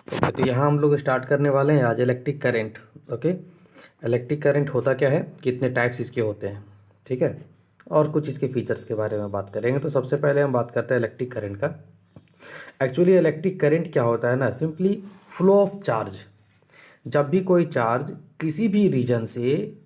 Okay, तो यहाँ हम लोग स्टार्ट करने वाले हैं आज electric current. Okay, electric current होता क्या है, कितने टाइप्स इसके होते हैं, ठीक है, और कुछ इसके फीचर्स के बारे में बात करेंगे। तो सबसे पहले हम बात करते हैं इलेक्ट्रिक करंट का। एक्चुअली इलेक्ट्रिक करंट क्या होता है ना, सिंपली फ्लो ऑफ चार्ज। जब भी कोई चार्ज किसी भी रीजन से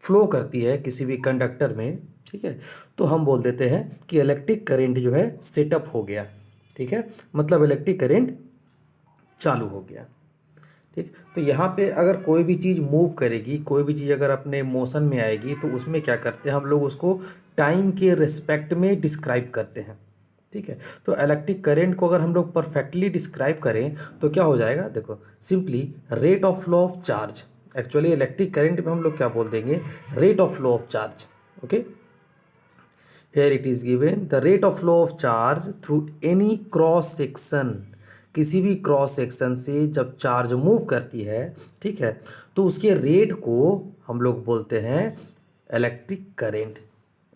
फ्लो करती है किसी भी कंडक्टर में, ठीक है, तो हम बोल देते हैं कि इलेक्ट्रिक करंट जो है सेटअप हो गया। ठीक है, मतलब इलेक्ट्रिक करंट चालू हो गया। ठीक, तो यहाँ पे अगर कोई भी चीज़ मूव करेगी, कोई भी चीज़ अगर अपने मोशन में आएगी, तो उसमें क्या करते हैं हम लोग, उसको टाइम के रिस्पेक्ट में डिस्क्राइब करते हैं। ठीक है, तो इलेक्ट्रिक करंट को अगर हम लोग परफेक्टली डिस्क्राइब करें तो क्या हो जाएगा, देखो simply rate of flow of charge. Actually electric current में हम लोग क्या बोल देंगे, rate of flow of charge. Okay, here it is given the rate of flow of charge through any cross section। किसी भी क्रॉस सेक्शन से जब चार्ज मूव करती है, ठीक है, तो उसके रेट को हम लोग बोलते हैं इलेक्ट्रिक करंट।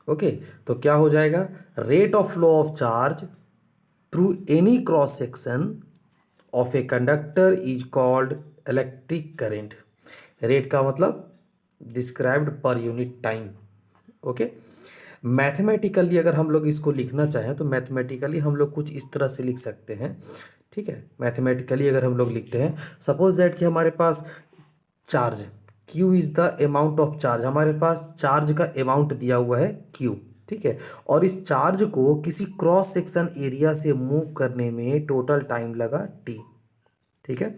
ओके, तो क्या हो जाएगा, rate of flow of charge through any cross section of a conductor is called electric current. Rate का मतलब described per unit time. Okay, mathematically अगर हम लोग इसको लिखना चाहें तो मैथमेटिकली हम लोग कुछ इस तरह से लिख सकते हैं। ठीक है, मैथमेटिकली अगर हम लोग लिखते हैं, सपोज दैट कि हमारे पास charge Q is the amount of charge, हमारे पास चार्ज का अमाउंट दिया हुआ है Q। ठीक है, और इस चार्ज को किसी क्रॉस सेक्शन एरिया से मूव करने में टोटल टाइम लगा T। ठीक है,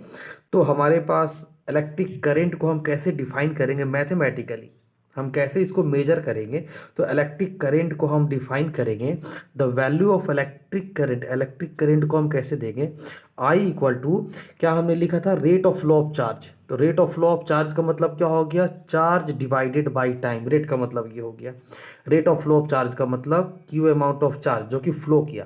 तो हमारे पास इलेक्ट्रिक करंट को हम कैसे डिफाइन करेंगे मैथमेटिकली, हम कैसे इसको मेजर करेंगे, तो इलेक्ट्रिक करंट को हम डिफाइन करेंगे, the value of electric current. Electric current को हम कैसे देंगे, आई इक्वल टू, क्या हमने लिखा था, rate of flow of charge. तो rate of flow of charge का मतलब क्या हो गया, charge divided by time. Rate का मतलब ये हो गया, rate of flow of charge का मतलब क्यू अमाउंट ऑफ चार्ज जो कि फ्लो किया।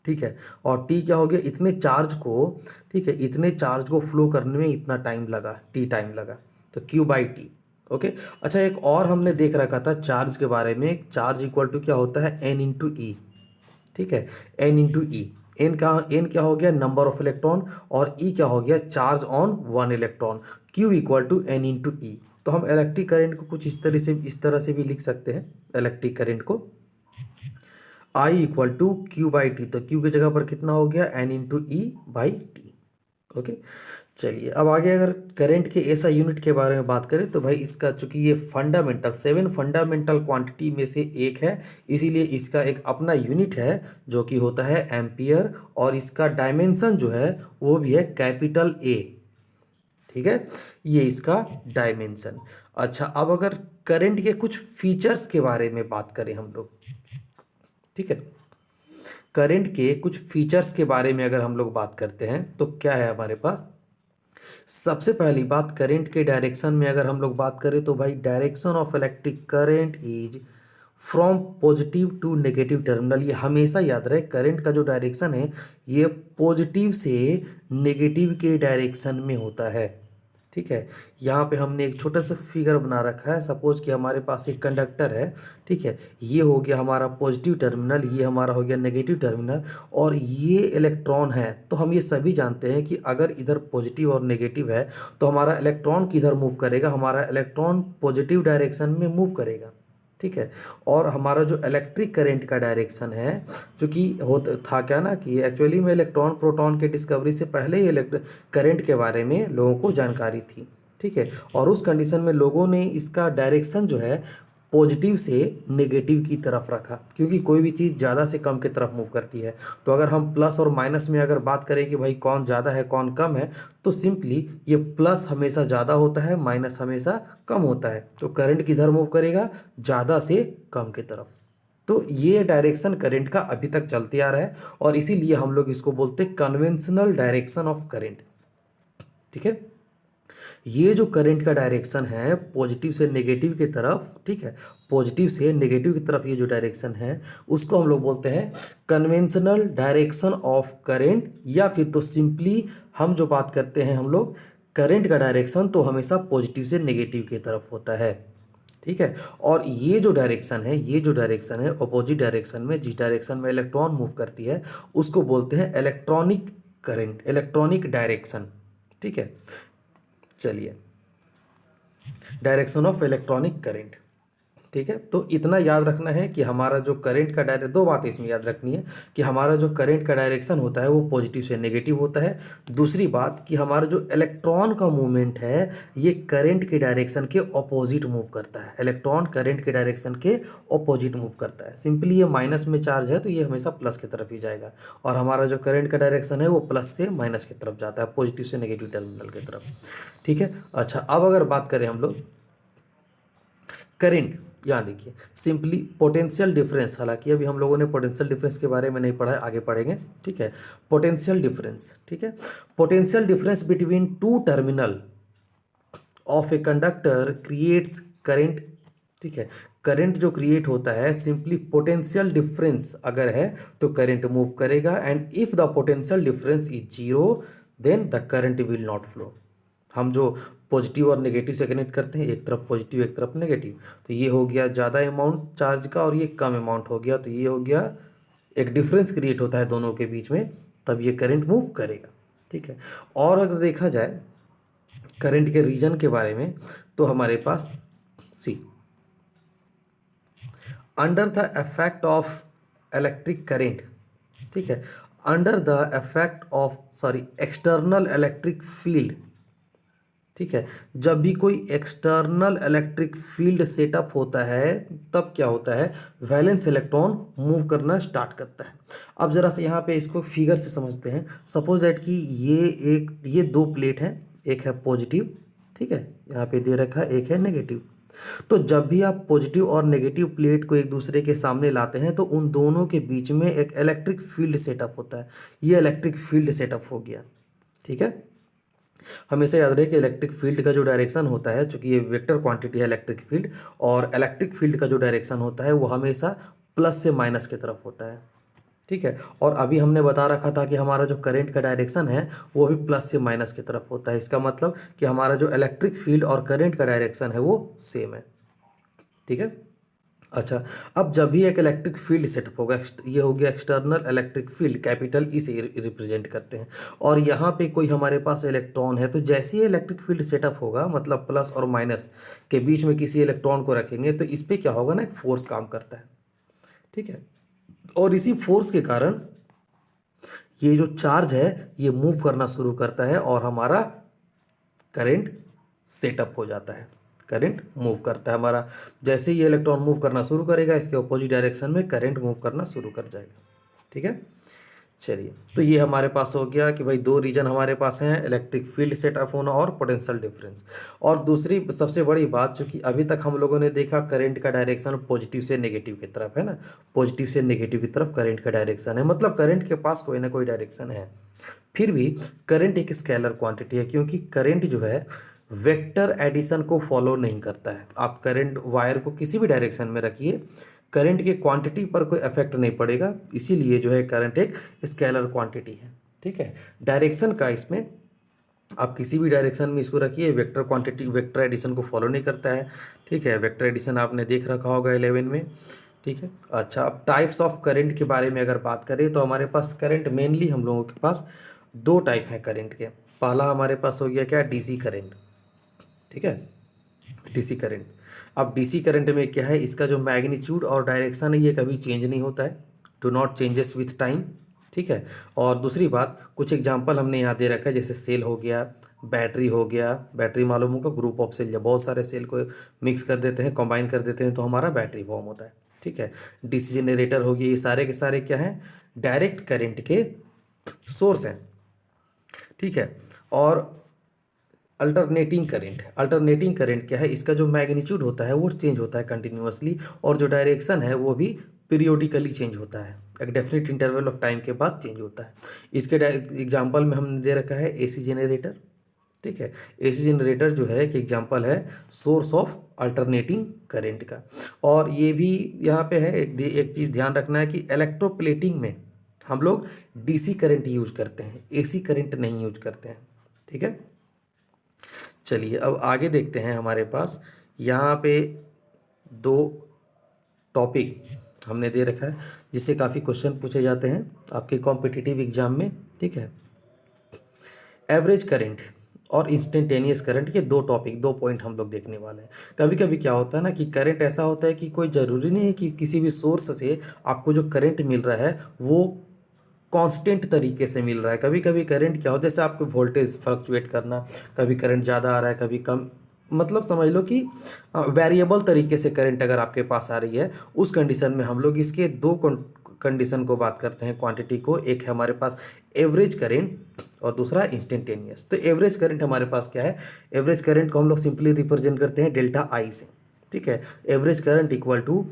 ठीक है, और टी क्या हो गया, इतने चार्ज को, ठीक है, इतने चार्ज को फ्लो करने में इतना टाइम लगा, टी टाइम लगा, तो क्यू बाई टी। ओके, अच्छा एक और हमने देख रखा था चार्ज के बारे में, चार्ज इक्वल टू क्या होता है, एन इंटू ई। ठीक है, एन इंटू ई। एन क्या हो गया, नंबर ऑफ इलेक्ट्रॉन, और ई क्या हो गया, charge on one electron. Q equal to n into e. तो हम इलेक्ट्रिक करंट को कुछ इस तरह से भी लिख सकते हैं इलेक्ट्रिक करंट को, I equal to Q by t. तो क्यू की जगह पर कितना हो गया, n into e by t. Okay, चलिए अब आगे अगर करंट के ऐसा यूनिट के बारे में बात करें तो भाई इसका, चूंकि ये फंडामेंटल 7 फंडामेंटल क्वांटिटी में से एक है, इसीलिए इसका एक अपना यूनिट है जो कि होता है एम्पियर, और इसका डायमेंशन जो है वो भी है कैपिटल ए। ठीक है, ये इसका डायमेंशन। अच्छा, अब अगर करंट के कुछ फीचर्स के बारे में बात करें हम लोग, ठीक है, करंट के कुछ फीचर्स के बारे में अगर हम लोग बात करते हैं तो क्या है हमारे पास, सबसे पहली बात करंट के डायरेक्शन में अगर हम लोग बात करें तो भाई direction of electric current is from positive to negative terminal. ये हमेशा याद रहे, करंट का जो डायरेक्शन है ये पॉजिटिव से नेगेटिव के डायरेक्शन में होता है। ठीक है, यहाँ पे हमने एक छोटा सा फिगर बना रखा है, सपोज कि हमारे पास एक कंडक्टर है। ठीक है, ये हो गया हमारा पॉजिटिव टर्मिनल, ये हमारा हो गया नेगेटिव टर्मिनल, और ये इलेक्ट्रॉन है। तो हम ये सभी जानते हैं कि अगर इधर पॉजिटिव और नेगेटिव है तो हमारा इलेक्ट्रॉन किधर मूव करेगा, हमारा इलेक्ट्रॉन पॉजिटिव डायरेक्शन में मूव करेगा। ठीक है, और हमारा जो इलेक्ट्रिक करंट का डायरेक्शन है, जो कि हो था क्या ना, कि एक्चुअली में इलेक्ट्रॉन प्रोटॉन के डिस्कवरी से पहले ही करंट के बारे में लोगों को जानकारी थी। ठीक है, और उस कंडीशन में लोगों ने इसका डायरेक्शन जो है पॉजिटिव से नेगेटिव की तरफ रखा, क्योंकि कोई भी चीज़ ज़्यादा से कम की तरफ मूव करती है। तो अगर हम प्लस और माइनस में अगर बात करें कि भाई कौन ज़्यादा है कौन कम है, तो सिंपली ये प्लस हमेशा ज़्यादा होता है, माइनस हमेशा कम होता है। तो करंट किधर मूव करेगा, ज़्यादा से कम की तरफ। तो ये डायरेक्शन करंट का अभी तक चलते आ रहा है, और इसीलिए हम लोग इसको बोलते हैं कन्वेंशनल डायरेक्शन ऑफ करंट। ठीक है, ये जो करंट का डायरेक्शन है पॉजिटिव से नेगेटिव की तरफ, ठीक है, पॉजिटिव से नेगेटिव की तरफ ये जो डायरेक्शन है उसको हम लोग बोलते हैं कन्वेंशनल डायरेक्शन ऑफ करंट, या फिर तो सिंपली हम जो बात करते हैं हम लोग, करंट का डायरेक्शन तो हमेशा पॉजिटिव से नेगेटिव की तरफ होता है। ठीक है, और ये जो डायरेक्शन है, ये जो डायरेक्शन है अपोजिट डायरेक्शन में, जिस डायरेक्शन में इलेक्ट्रॉन मूव करती है उसको बोलते हैं इलेक्ट्रॉनिक करंट, इलेक्ट्रॉनिक डायरेक्शन, ठीक है। चलिए, डायरेक्शन ऑफ इलेक्ट्रॉनिक करंट, ठीक है। तो इतना याद रखना है कि हमारा जो करंट का डायरेक्ट, दो बातें इसमें याद रखनी है कि हमारा जो करंट का डायरेक्शन होता है वो पॉजिटिव से नेगेटिव होता है। दूसरी बात कि हमारा जो इलेक्ट्रॉन का मूवमेंट है ये करंट के डायरेक्शन के ऑपोजिट मूव करता है। इलेक्ट्रॉन करंट के डायरेक्शन के ऑपोजिट मूव करता है। सिंपली ये माइनस में चार्ज है तो ये हमेशा प्लस की तरफ ही जाएगा, और हमारा जो करंट का डायरेक्शन है वो प्लस से माइनस की तरफ जाता है, पॉजिटिव से नेगेटिव टर्मिनल की तरफ, ठीक है। अच्छा, अब अगर बात करें हम लोग करंट, यहाँ देखिए सिंपली पोटेंशियल डिफरेंस, हालांकि अभी हम लोगों ने पोटेंशियल डिफरेंस के बारे में नहीं पढ़ा है, आगे पढ़ेंगे, ठीक है। पोटेंशियल डिफरेंस, ठीक है। Potential difference between two terminal of a conductor creates current, ठीक है। करंट जो क्रिएट होता है, सिंपली पोटेंशियल डिफरेंस अगर है तो करंट मूव करेगा, and if the potential difference is zero then the current will not flow. हम जो पॉजिटिव और नेगेटिव से कनेक्ट करते हैं, एक तरफ पॉजिटिव एक तरफ नेगेटिव, तो ये हो गया ज़्यादा अमाउंट चार्ज का और ये कम अमाउंट हो गया, तो ये हो गया एक डिफरेंस क्रिएट होता है दोनों के बीच में, तब ये करंट मूव करेगा, ठीक है। और अगर देखा जाए करंट के रीजन के बारे में, तो हमारे पास see under the effect of electric current, ठीक है, under the effect of external electric field, ठीक है। जब भी कोई एक्सटर्नल इलेक्ट्रिक फील्ड सेटअप होता है तब क्या होता है, वैलेंस इलेक्ट्रॉन मूव करना स्टार्ट करता है। अब जरा से यहाँ पे इसको फिगर से समझते हैं। सपोज दैट कि ये दो प्लेट है, एक है पॉजिटिव, ठीक है, यहाँ पे दे रखा है, एक है नेगेटिव। तो जब भी आप पॉजिटिव और नेगेटिव प्लेट को एक दूसरे के सामने लाते हैं तो उन दोनों के बीच में एक इलेक्ट्रिक फील्ड सेटअप होता है। ये इलेक्ट्रिक फील्ड सेटअप हो गया, ठीक है। हमेशा याद रहे कि इलेक्ट्रिक फील्ड का जो डायरेक्शन होता है, चूंकि ये वेक्टर क्वांटिटी है इलेक्ट्रिक फील्ड, और इलेक्ट्रिक फील्ड का जो डायरेक्शन होता है वो हमेशा प्लस से माइनस की तरफ होता है, ठीक है। और अभी हमने बता रखा था कि हमारा जो करंट का डायरेक्शन है वो भी प्लस से माइनस की तरफ होता है। इसका मतलब कि हमारा जो इलेक्ट्रिक फील्ड और करंट का डायरेक्शन है वो सेम है, ठीक है। अच्छा, अब जब भी एक इलेक्ट्रिक फील्ड सेटअप होगा, ये हो गया external electric field, capital E से रिप्रेजेंट करते हैं, और यहाँ पे कोई हमारे पास इलेक्ट्रॉन है, तो जैसे ही इलेक्ट्रिक फील्ड सेटअप होगा, मतलब प्लस और माइनस के बीच में किसी इलेक्ट्रॉन को रखेंगे तो इस पर क्या होगा ना, एक फोर्स काम करता है, ठीक है। और इसी फोर्स के कारण ये जो चार्ज है ये मूव करना शुरू करता है और हमारा करंट सेटअप हो जाता है, करंट मूव करता है हमारा। जैसे ही ये इलेक्ट्रॉन मूव करना शुरू करेगा इसके अपोजिट डायरेक्शन में करंट मूव करना शुरू कर जाएगा, ठीक है। चलिए, तो ये हमारे पास हो गया कि भाई दो रीजन हमारे पास हैं, इलेक्ट्रिक फील्ड सेटअप होना और पोटेंशियल डिफरेंस। और दूसरी सबसे बड़ी बात, चूंकि अभी तक हम लोगों ने देखा करंट का डायरेक्शन पॉजिटिव से नेगेटिव की तरफ है ना, पॉजिटिव से नेगेटिव की तरफ करंट का डायरेक्शन है, मतलब करंट के पास कोई ना कोई डायरेक्शन है। फिर भी करंट एक स्केलर क्वांटिटी है, क्योंकि करंट जो है वेक्टर एडिशन को फॉलो नहीं करता है। आप करंट वायर को किसी भी डायरेक्शन में रखिए, करंट की क्वांटिटी पर कोई इफेक्ट नहीं पड़ेगा, इसीलिए जो है करंट एक स्केलर क्वांटिटी है, ठीक है। डायरेक्शन का इसमें आप किसी भी डायरेक्शन में इसको रखिए, वेक्टर क्वांटिटी वेक्टर एडिशन को फॉलो नहीं करता है, ठीक है। वेक्टर एडिशन आपने देख रखा होगा 11 में, ठीक है। अच्छा, अब टाइप्स ऑफ करंट के बारे में अगर बात करें तो हमारे पास करंट मेनली हम लोगों के पास दो टाइप हैं करंट के। पहला हमारे पास हो गया क्या, डीसी करंट, ठीक है, डीसी करंट। अब डीसी करंट में क्या है, इसका जो मैग्नीट्यूड और डायरेक्शन है ये कभी चेंज नहीं होता है, do not changes with time, ठीक है। और दूसरी बात, कुछ एग्जांपल हमने यहाँ दे रखा है, जैसे सेल हो गया, बैटरी हो गया। बैटरी मालूम होगा, ग्रुप ऑफ सेल, जब बहुत सारे सेल को मिक्स कर देते हैं, कंबाइन कर देते हैं तो हमारा बैटरी फॉर्म होता है, ठीक है। डीसी जनरेटर हो गया, ये सारे के सारे क्या हैं, डायरेक्ट करंट के सोर्स हैं, ठीक है। और अल्टरनेटिंग करंट क्या है, इसका जो मैग्नीट्यूड होता है वो चेंज होता है कंटिन्यूअसली, और जो डायरेक्शन है वो भी पीरियोडिकली चेंज होता है, एक डेफिनेट इंटरवल ऑफ टाइम के बाद चेंज होता है। इसके एग्जांपल में हमने दे रखा है एसी जनरेटर, ठीक है। एसी जनरेटर जो है एक एग्जांपल है सोर्स ऑफ अल्टरनेटिंग करंट का। और ये भी यहाँ पे है, एक चीज़ ध्यान रखना है कि इलेक्ट्रोप्लेटिंग में हम लोग डीसी करंट यूज करते हैं, एसी करंट नहीं यूज करते हैं, ठीक है। चलिए, अब आगे देखते हैं। हमारे पास यहाँ पे दो टॉपिक हमने दे रखा है जिससे काफ़ी क्वेश्चन पूछे जाते हैं आपके कॉम्पिटिटिव एग्जाम में, ठीक है। एवरेज करंट और इंस्टेंटेनियस करंट, ये दो टॉपिक, दो पॉइंट हम लोग देखने वाले हैं। कभी कभी क्या होता है ना कि करंट ऐसा होता है कि कोई ज़रूरी नहीं है कि किसी भी सोर्स से आपको जो करंट मिल रहा है वो कांस्टेंट तरीके से मिल रहा है। कभी कभी करंट क्या होता है, जैसे आपको वोल्टेज फ्लक्चुएट करना, कभी करंट ज़्यादा आ रहा है कभी कम, मतलब समझ लो कि वेरिएबल तरीके से करंट अगर आपके पास आ रही है, उस कंडीशन में हम लोग इसके दो कंडीशन को बात करते हैं, क्वांटिटी को। एक है हमारे पास एवरेज करंट और दूसरा इंस्टेंटेनियस। तो एवरेज करंट हमारे पास क्या है, एवरेज करंट को हम लोग सिंपली रिप्रेजेंट करते हैं डेल्टा आई से। ठीक है, average current equal to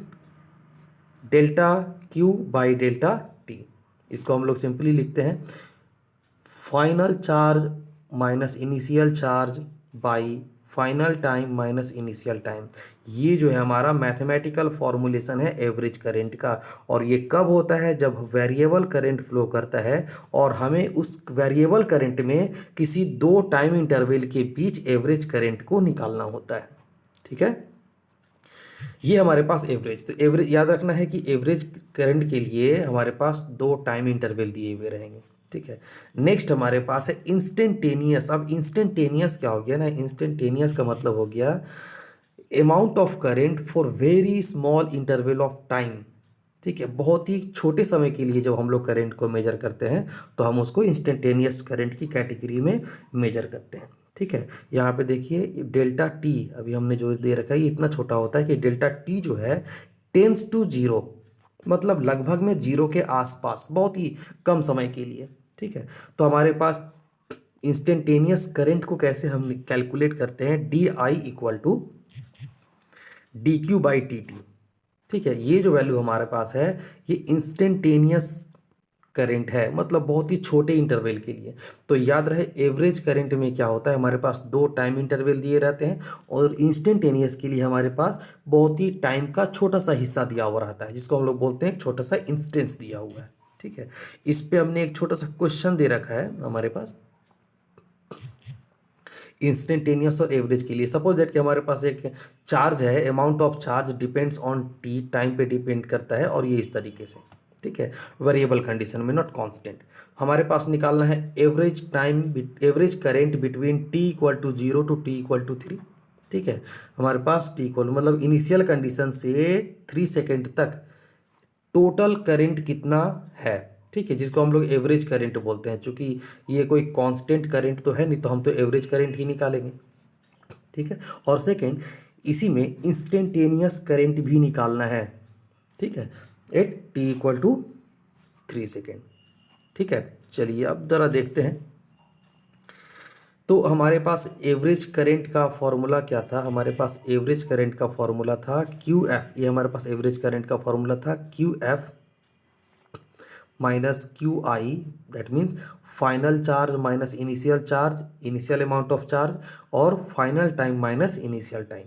delta Q by delta T. इसको हम लोग सिंपली लिखते हैं final charge minus initial charge by final time minus initial time. ये जो है हमारा मैथमेटिकल फॉर्मूलेशन है एवरेज करंट का। और ये कब होता है, जब वेरिएबल करंट फ्लो करता है और हमें उस वेरिएबल करंट में किसी दो टाइम इंटरवल के बीच एवरेज करंट को निकालना होता है। ठीक है, ये हमारे पास एवरेज। तो एवरेज याद रखना है कि एवरेज करंट के लिए हमारे पास दो टाइम इंटरवल दिए हुए रहेंगे। ठीक है, नेक्स्ट हमारे पास है इंस्टेंटेनियस। अब इंस्टेंटेनियस क्या हो गया ना, इंस्टेंटेनियस का मतलब हो गया amount of current for very small interval of time. ठीक है, बहुत ही छोटे समय के लिए जब हम लोग करंट को मेजर करते हैं तो हम उसको इंस्टेंटेनियस करंट की कैटेगरी में मेजर करते हैं। ठीक है, यहाँ पे देखिए डेल्टा टी अभी हमने जो दे रखा है ये इतना छोटा होता है कि डेल्टा टी जो है टेंस टू जीरो, मतलब लगभग में जीरो के आसपास, बहुत ही कम समय के लिए। ठीक है, तो हमारे पास इंस्टेंटेनियस करंट को कैसे हम कैलकुलेट करते हैं, D I equal to D Q by T T. ठीक है, ये जो वैल्यू हमारे पास है ये इंस्टेंटेनियस करंट है, मतलब बहुत ही छोटे इंटरवल के लिए। तो याद रहे एवरेज करंट में क्या होता है, हमारे पास दो टाइम इंटरवल दिए रहते हैं और इंस्टेंटेनियस के लिए हमारे पास बहुत ही टाइम का छोटा सा हिस्सा दिया हुआ रहता है, जिसको हम लोग बोलते हैं एक छोटा सा इंस्टेंस दिया हुआ है। ठीक है, इस पे हमने एक छोटा सा क्वेश्चन दे रखा है हमारे पास इंस्टेंटेनियस और एवरेज के लिए। सपोज दैट कि हमारे पास एक चार्ज है, amount of charge depends on T, time पे डिपेंड करता है और ये इस तरीके से। ठीक है, वेरिएबल कंडीशन में, नॉट कांस्टेंट। हमारे पास निकालना है average time, average current between T equal to zero to T equal to three. ठीक है, हमारे पास टी इक्वल मतलब इनिशियल कंडीशन से 3 सेकेंड तक टोटल करंट कितना है। ठीक है, जिसको हम लोग एवरेज करंट बोलते हैं। चूंकि ये कोई कांस्टेंट करंट तो है नहीं, तो हम तो एवरेज करंट ही निकालेंगे। ठीक है, और सेकंड इसी में इंस्टेंटेनियस करंट भी निकालना है। ठीक है, at T equal to 3 second. ठीक है, चलिए अब ज़रा देखते हैं। तो हमारे पास एवरेज करंट का फॉर्मूला क्या था, हमारे पास एवरेज करंट का फॉर्मूला था क्यू एफ। ये हमारे पास एवरेज करंट का फॉर्मूला था Q f minus Q i, that means final charge minus initial charge, initial amount of charge, और final time minus initial time.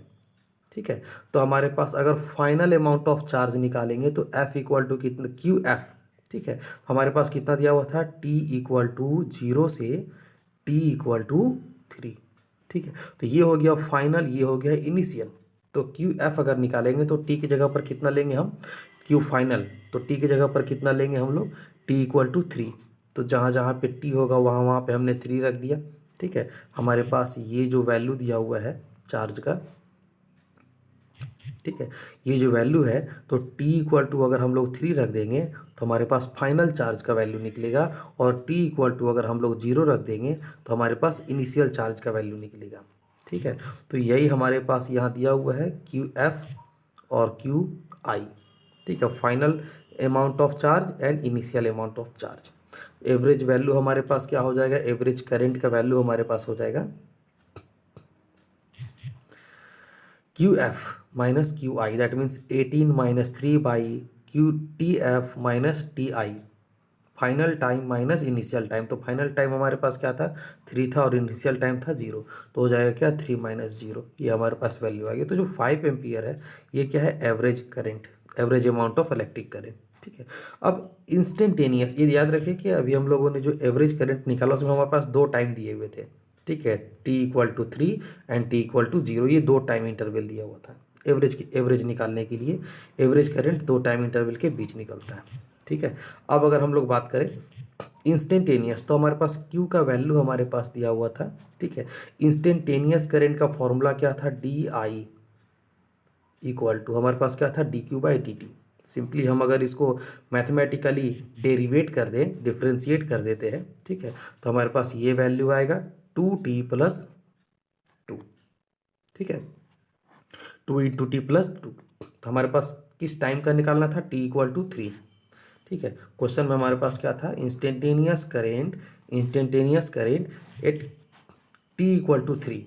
ठीक है, तो हमारे पास अगर फाइनल अमाउंट ऑफ चार्ज निकालेंगे तो एफ इक्वल टू कितना, क्यू एफ। ठीक है, हमारे पास कितना दिया हुआ था, टी इक्वल टू जीरो से टी इक्वल टू 3। ठीक है, तो ये हो गया फाइनल, ये हो गया इनिशियल। तो क्यू एफ अगर निकालेंगे तो टी की जगह पर कितना लेंगे हम, क्यू फाइनल, तो टी की जगह पर कितना लेंगे हम लोग, टी इक्वल टू 3। तो जहाँ जहाँ पे टी होगा वहाँ वहाँ पे हमने 3 रख दिया। ठीक है, हमारे पास ये जो वैल्यू दिया हुआ है चार्ज का, ठीक है, ये जो वैल्यू है, तो t इक्वल टू अगर हम लोग 3 रख देंगे तो हमारे पास फाइनल चार्ज का वैल्यू निकलेगा, और t इक्वल टू अगर हम लोग 0 रख देंगे तो हमारे पास इनिशियल चार्ज का वैल्यू निकलेगा। ठीक है, तो यही हमारे पास यहाँ दिया हुआ है क्यू एफ और क्यू आई। ठीक है, final amount of charge and initial amount of charge. Average value हमारे पास क्या हो जाएगा, एवरेज करंट का वैल्यू हमारे पास हो जाएगा Q f minus Q i, that means 18 minus 3 by Q T F minus T I, final time minus initial time. तो फाइनल टाइम हमारे पास क्या था, 3 था, और इनिशियल टाइम था 0। तो हो जाएगा क्या, 3 माइनस 0, ये हमारे पास वैल्यू आ गई। तो जो 5 एम्पियर है ये क्या है, average current, average amount of electric current. ठीक है, अब इंस्टेंटेनियस, ये याद रखें कि अभी हम लोगों ने जो एवरेज करंट निकाला उसमें हमारे पास दो टाइम दिए हुए थे। ठीक है, t equal to 3 and t equal to 0, ये दो टाइम इंटरवल दिया हुआ था। एवरेज निकालने के लिए एवरेज करंट दो टाइम इंटरवल के बीच निकलता है। ठीक है, अब अगर हम लोग बात करें इंस्टेंटेनियस, तो हमारे पास Q का वैल्यू हमारे पास दिया हुआ था, ठीक है। इंस्टेंटेनियस करंट का फॉर्मूला क्या था, डी आई इक्वल टू हमारे पास क्या था, D Q by D T. Simply हम अगर इसको मैथमेटिकली डेरिवेट कर दें, डिफ्रेंशिएट कर देते हैं, ठीक है, तो हमारे पास ये वैल्यू आएगा 2t+2, ठीक है, 2 × t+2। तो हमारे पास किस टाइम का निकालना था, t इक्वल टू 3, ठीक है। क्वेश्चन में हमारे पास क्या था, instantaneous current at t equal to 3,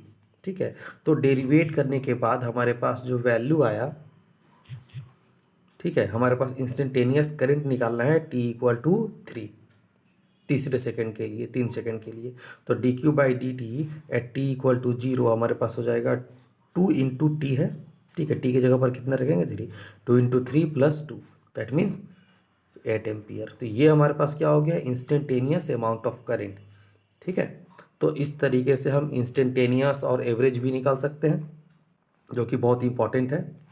ठीक है। तो डेरिवेट करने के बाद हमारे पास जो वैल्यू आया, ठीक है, हमारे पास इंस्टेंटेनियस करंट निकालना है t इक्वल टू 3, तीसरे सेकंड के लिए, 3 सेकंड के लिए। तो D Q by D T at T equal to 0 हमारे पास हो जाएगा 2 × t है, ठीक है, टी की जगह पर कितना रखेंगे, 3, 2 × 3 + 2, दैट मीन्स 8 एम्पियर। तो ये हमारे पास क्या हो गया, इंस्टेंटेनियस अमाउंट ऑफ करेंट, ठीक है। तो इस तरीके से हम इंस्टेंटेनियस और एवरेज भी निकाल सकते हैं, जो कि बहुत इंपॉर्टेंट है।